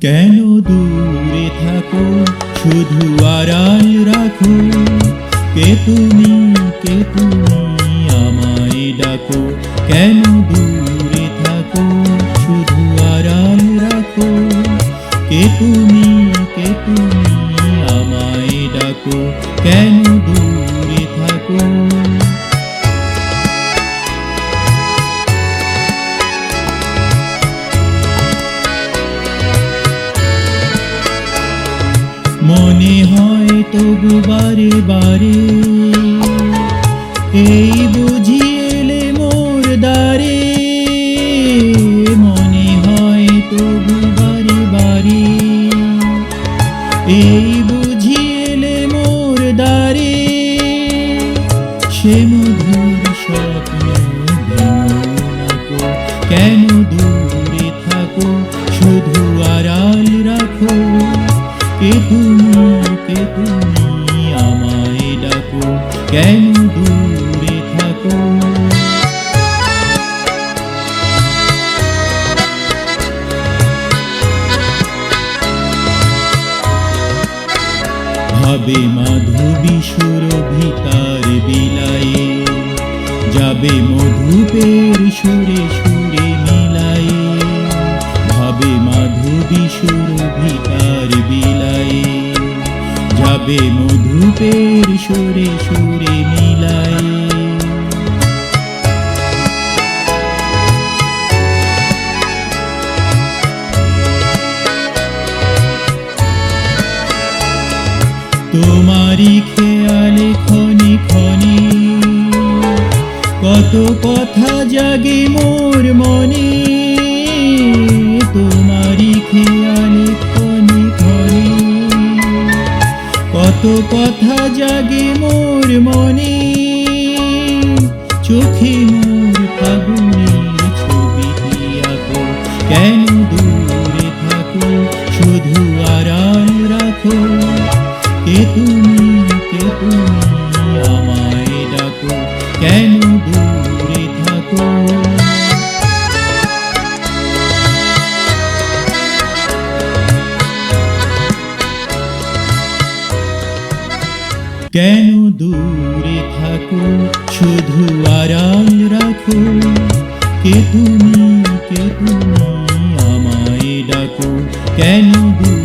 কেন দূরে থাকো, শুধু আড়াল রাখো। কে তুমি, কে তুমি আমায় ডাকো। কেন দূরে থাকো, শুধু আড়াল রাখো। কে তুমি, কে তুমি আমায় ডাকো। কেন দূরে থাকো। মনে হয় তবু বারে বারে, এই বুঝি এলে মোর দ্বারে। মনে হয় তবু বারে বারে, এই বুঝি এলে মোর দ্বারে। সে মধুর স্বপ্ন ভেঙো নাকো। কেন দূরে থাকো, শুধু আড়াল রাখো। কে তুমি, কে তুমি আমায় ডাকো। কেন দূরে থাকো। ভাবে মাধবী সুরভিতার বিলায়ে, যাবে মধুপের সুরে সুরে মিলায়ে। ভাবে মাধবী সুরভিতার বিলায়ে, যাবে মধুপের সুরে সুরে মিলায়ে। তোমারি খেয়ালে ক্ষণে ক্ষণে, কত কথা জাগে মোর মনে। তোমারি খেয়ালে ক্ষণে ক্ষণে, কত কথা জাগে মোর মনে। চোখে মোর ফাগুনের ছবিটি আঁকো। কেন দূরে থাকো, শুধু আড়াল রাখো। কে তুমি, কে তুমি আমায় ডাকো। কেন দূরে থাকো। কেন দূরে থাকো, শুধু আড়াল রাখো। কে তুমি, কে তুমি আমায় ডাকো। কেন দূরে